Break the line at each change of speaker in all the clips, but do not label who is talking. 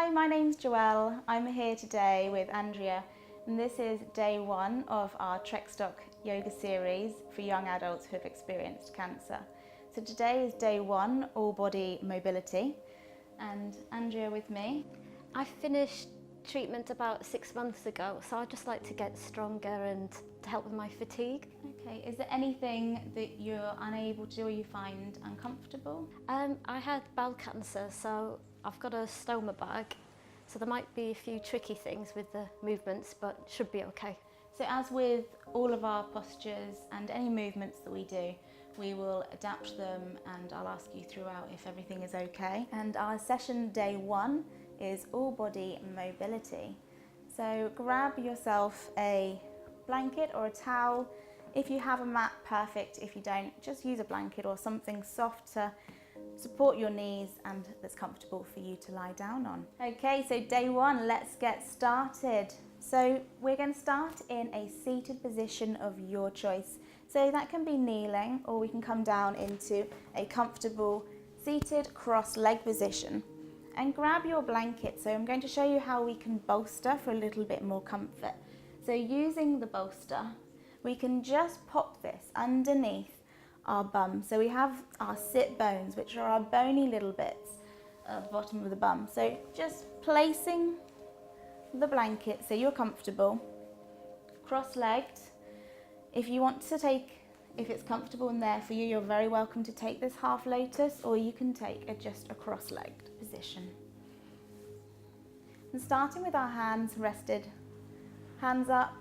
Hi, my name's Joelle. I'm here today with Andrea, and this is day one of our Trekstock yoga series for young adults who have experienced cancer. So today is day one, all body mobility, and Andrea with me.
I finished treatment about 6 months ago, so I'd just like to get stronger and to help with my fatigue.
Okay, is there anything that you're unable to do or you find uncomfortable?
I had bowel cancer, so I've got a stoma bag, so there might be a few tricky things with the movements, but should be okay.
So as with all of our postures and any movements that we do, we will adapt them and I'll ask you throughout if everything is okay. And our session day one is all body mobility. So grab yourself a blanket or a towel. If you have a mat, perfect. If you don't, just use a blanket or something soft to support your knees and that's comfortable for you to lie down on. Okay, so day one, let's get started. So we're going to start in a seated position of your choice. So that can be kneeling, or we can come down into a comfortable seated cross-leg position. And grab your blanket. So I'm going to show you how we can bolster for a little bit more comfort. So using the bolster, we can just pop this underneath our bum. So we have our sit bones, which are our bony little bits at the bottom of the bum. So just placing the blanket so you're comfortable, cross-legged. If you want to if it's comfortable in there for you, you're very welcome to take this half lotus, or you can take just a cross-legged position. And starting with our hands rested, hands up,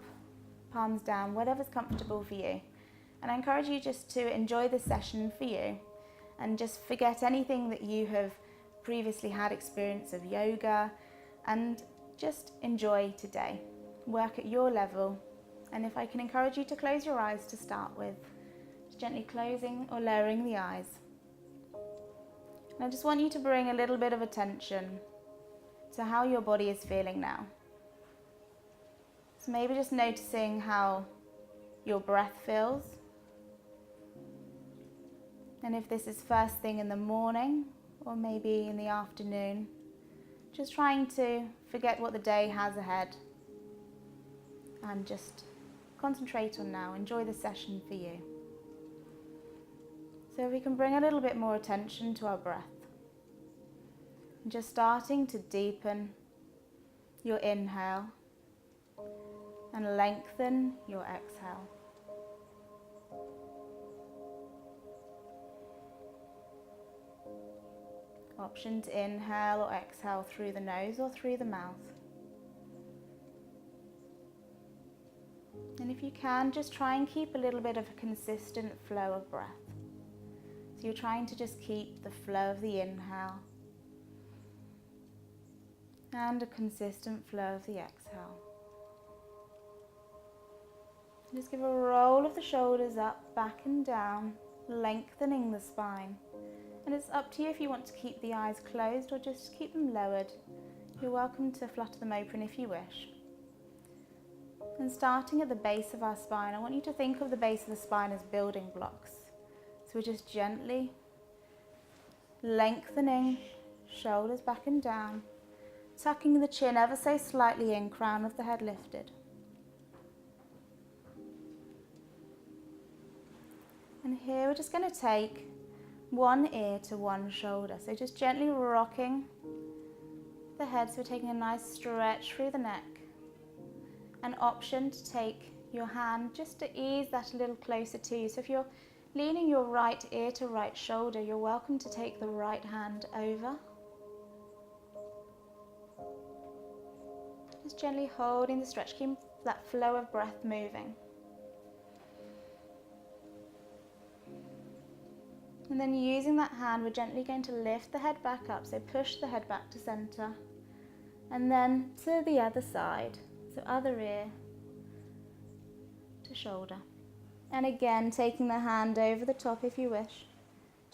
palms down, whatever's comfortable for you. And I encourage you just to enjoy this session for you and just forget anything that you have previously had experience of yoga and just enjoy today. Work at your level. And if I can encourage you to close your eyes to start with, just gently closing or lowering the eyes. And I just want you to bring a little bit of attention to how your body is feeling now. So maybe just noticing how your breath feels. And if this is first thing in the morning or maybe in the afternoon, just trying to forget what the day has ahead and just concentrate on now. Enjoy the session for you. So if we can bring a little bit more attention to our breath. And just starting to deepen your inhale and lengthen your exhale. Option to inhale or exhale through the nose or through the mouth. And if you can, just try and keep a little bit of a consistent flow of breath. So you're trying to just keep the flow of the inhale and a consistent flow of the exhale. Just give a roll of the shoulders up, back and down, lengthening the spine. And it's up to you if you want to keep the eyes closed or just keep them lowered. You're welcome to flutter them open if you wish. And starting at the base of our spine, I want you to think of the base of the spine as building blocks. So we're just gently lengthening, shoulders back and down, tucking the chin ever so slightly in, crown of the head lifted. And here we're just going to take one ear to one shoulder. So just gently rocking the head. So we're taking a nice stretch through the neck. An option to take your hand just to ease that a little closer to you. So if you're leaning your right ear to right shoulder, you're welcome to take the right hand over. Just gently holding the stretch, keep that flow of breath moving. And then using that hand, we're gently going to lift the head back up. So push the head back to center. And then to the other side. So other ear to shoulder. And again, taking the hand over the top if you wish.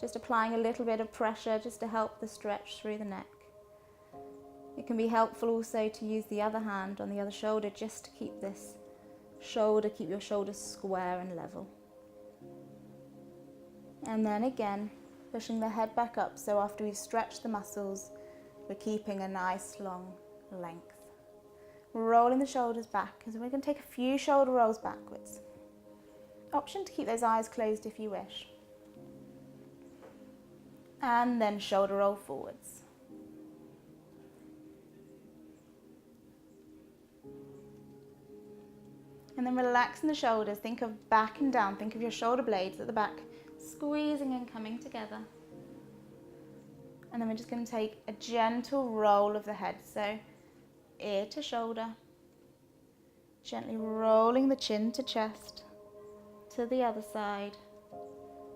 Just applying a little bit of pressure just to help the stretch through the neck. It can be helpful also to use the other hand on the other shoulder just to keep keep your shoulders square and level. And then again, pushing the head back up. So after we've stretched the muscles, we're keeping a nice long length. Rolling the shoulders back, because we're going to take a few shoulder rolls backwards. Option to keep those eyes closed if you wish. And then shoulder roll forwards. And then relaxing the shoulders, think of back and down, think of your shoulder blades at the back, squeezing and coming together. And then we're just going to take a gentle roll of the head, so ear to shoulder, gently rolling the chin to chest, to the other side,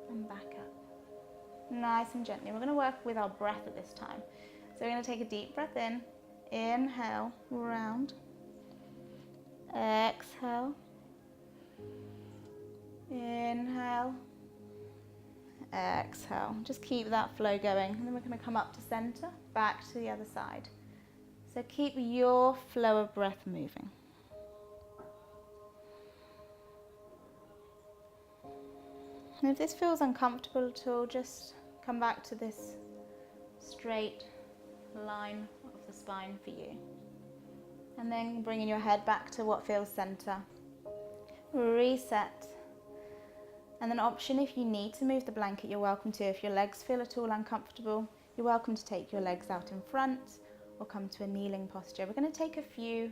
and back up. Nice and gently. We're going to work with our breath at this time. So we're going to take a deep breath in, inhale, round, exhale, inhale, exhale. Just keep that flow going, and then we're going to come up to center, back to the other side. So keep your flow of breath moving. And if this feels uncomfortable at all, just come back to this straight line of the spine for you. And then bringing your head back to what feels center. Reset. And then option, if you need to move the blanket, you're welcome to. If your legs feel at all uncomfortable, you're welcome to take your legs out in front or come to a kneeling posture. We're going to take a few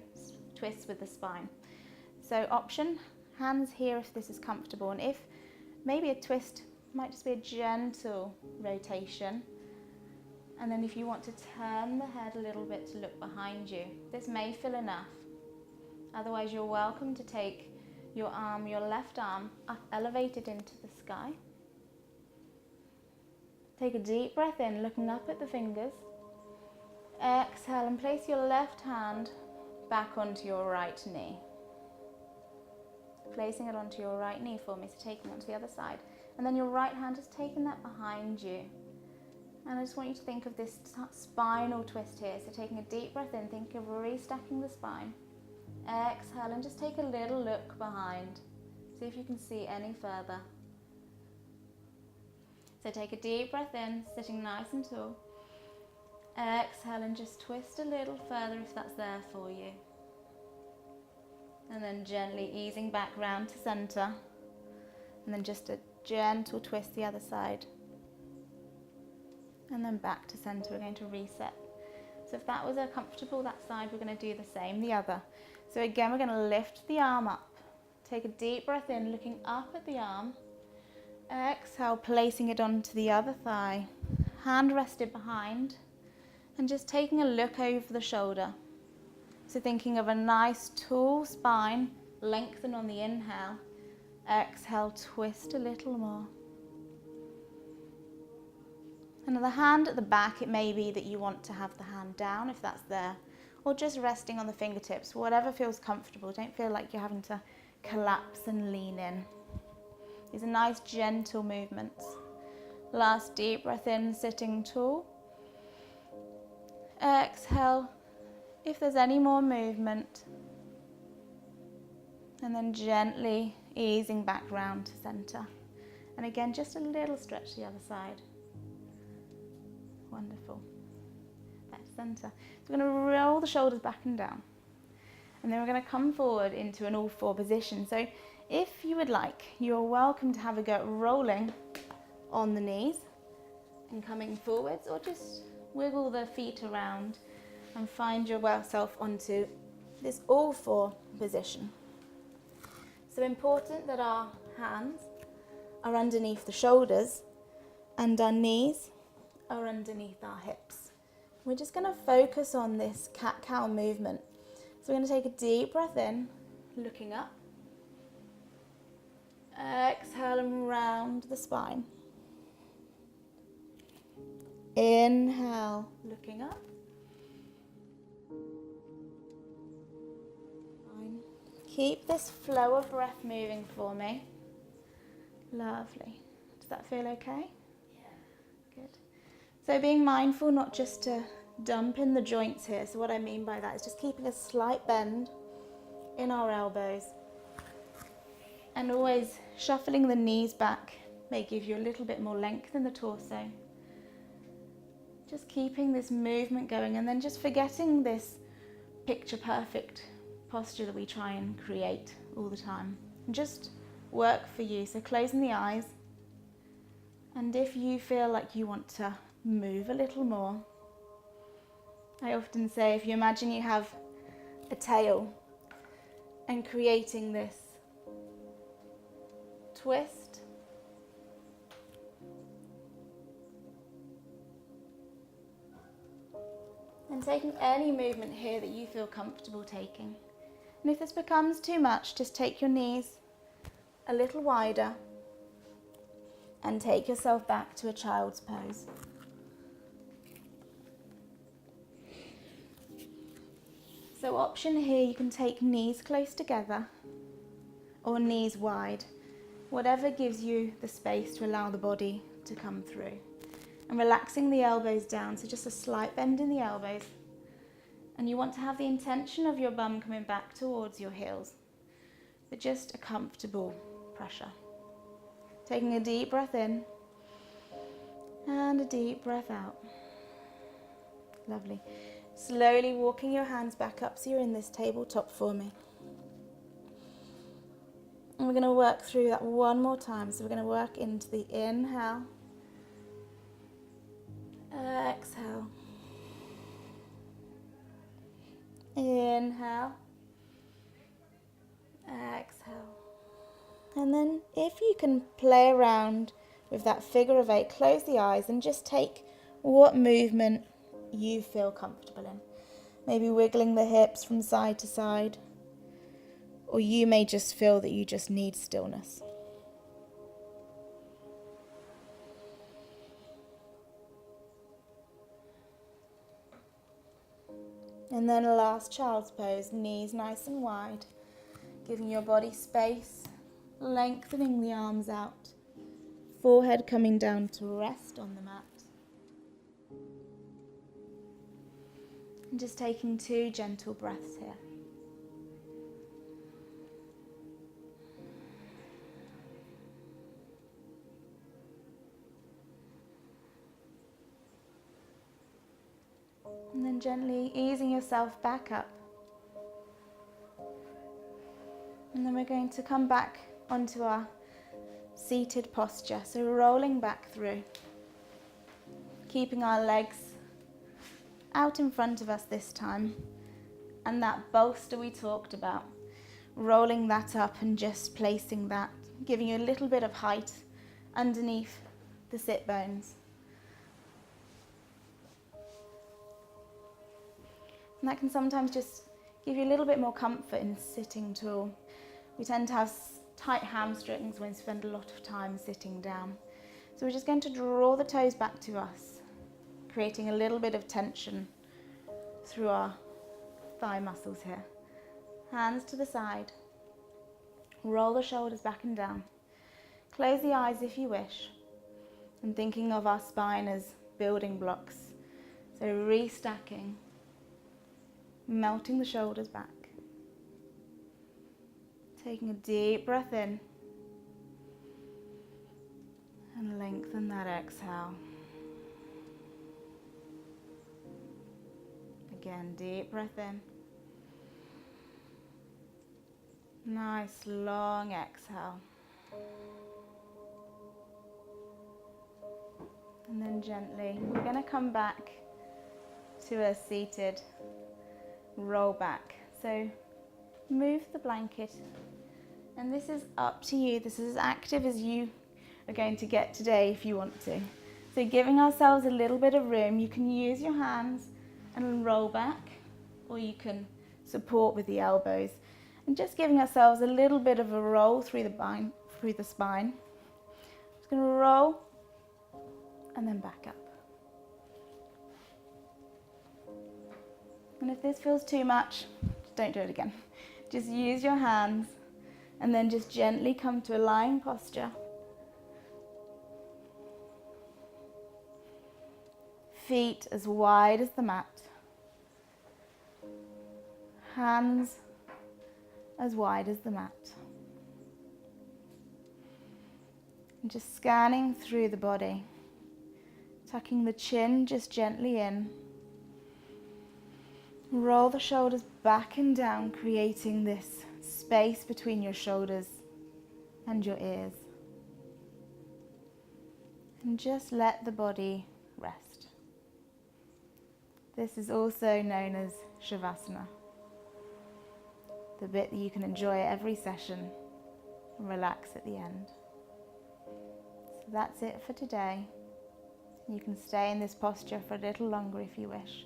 twists with the spine. So option, hands here if this is comfortable, and if maybe a twist might just be a gentle rotation. And then if you want to turn the head a little bit to look behind you, this may feel enough. Otherwise, you're welcome to take your arm, your left arm, up, elevated into the sky. Take a deep breath in, looking up at the fingers. Exhale and place your left hand back onto your right knee. Placing it onto your right knee for me, so taking it onto the other side. And then your right hand is taking that behind you. And I just want you to think of this spinal twist here. So taking a deep breath in, think of restacking the spine. Exhale and just take a little look behind. See if you can see any further. So take a deep breath in, sitting nice and tall. Exhale and just twist a little further if that's there for you. And then gently easing back round to center. And then just a gentle twist the other side. And then back to center. We're going to reset. So if that was comfortable, that side, we're going to do the same, the other. So again, we're going to lift the arm up. Take a deep breath in, looking up at the arm. Exhale, placing it onto the other thigh. Hand rested behind. And just taking a look over the shoulder. So thinking of a nice tall spine, lengthen on the inhale. Exhale, twist a little more. And the hand at the back, it may be that you want to have the hand down if that's there, or just resting on the fingertips, whatever feels comfortable. Don't feel like you're having to collapse and lean in. These are nice, gentle movements. Last deep breath in, sitting tall. Exhale, if there's any more movement. And then gently easing back round to center. And again, just a little stretch to the other side. Wonderful. Back to center. So we're going to roll the shoulders back and down. And then we're going to come forward into an all four position. So if you would like, you're welcome to have a go at rolling on the knees and coming forwards, or just wiggle the feet around and find yourself onto this all four position. So important that our hands are underneath the shoulders and our knees are underneath our hips. We're just going to focus on this cat-cow movement. So we're going to take a deep breath in, looking up. Exhale and round the spine. Inhale, looking up. Fine. Keep this flow of breath moving for me. Lovely. Does that feel okay? Yeah. Good. So being mindful not just to dump in the joints here. So what I mean by that is just keeping a slight bend in our elbows. And always shuffling the knees back may give you a little bit more length in the torso. Just keeping this movement going and then just forgetting this picture perfect posture that we try and create all the time. Just work for you. So closing the eyes, and if you feel like you want to move a little more, I often say if you imagine you have a tail and creating this twist, and taking any movement here that you feel comfortable taking. And if this becomes too much, just take your knees a little wider and take yourself back to a child's pose. So option here, you can take knees close together or knees wide, whatever gives you the space to allow the body to come through. And relaxing the elbows down, so just a slight bend in the elbows. And you want to have the intention of your bum coming back towards your heels, but just a comfortable pressure. Taking a deep breath in and a deep breath out. Lovely. Slowly walking your hands back up so you're in this tabletop for me. And we're going to work through that one more time. So we're going to work into the inhale, exhale, inhale, exhale. And then if you can play around with that figure of 8, close the eyes and just take what movement you feel comfortable in. Maybe wiggling the hips from side to side, or you may just feel that you just need stillness. And then a last child's pose, knees nice and wide, giving your body space, lengthening the arms out, forehead coming down to rest on the mat. And just taking 2 gentle breaths here. And then gently easing yourself back up. And then we're going to come back onto our seated posture. So rolling back through, keeping our legs out in front of us this time. And that bolster we talked about, rolling that up and just placing that, giving you a little bit of height underneath the sit bones. And that can sometimes just give you a little bit more comfort in sitting tall. We tend to have tight hamstrings when we spend a lot of time sitting down. So we're just going to draw the toes back to us, creating a little bit of tension through our thigh muscles here. Hands to the side. Roll the shoulders back and down. Close the eyes if you wish. And thinking of our spine as building blocks. So restacking. Melting the shoulders back. Taking a deep breath in. And lengthen that exhale. Again, deep breath in. Nice long exhale. And then gently, we're going to come back to a seated roll back. So move the blanket, and this is up to you. This is as active as you are going to get today if you want to. So giving ourselves a little bit of room. You can use your hands and roll back, or you can support with the elbows, and just giving ourselves a little bit of a roll through the spine. Just going to roll and then back up. And if this feels too much, don't do it again. Just use your hands and then just gently come to a lying posture. Feet as wide as the mat. Hands as wide as the mat. And just scanning through the body, Tucking the chin just gently in. Roll the shoulders back and down, creating this space between your shoulders and your ears. And just let the body rest. This is also known as Shavasana, the bit that you can enjoy every session and relax at the end. So that's it for today. You can stay in this posture for a little longer if you wish.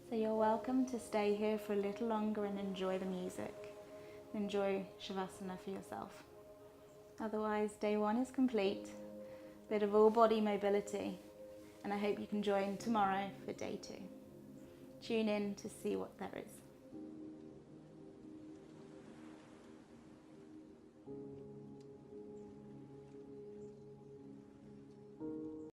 So you're welcome to stay here for a little longer and enjoy the music. Enjoy Shavasana for yourself. Otherwise, day one is complete. Bit of all body mobility, and I hope you can join tomorrow for day two. Tune in to see what there is.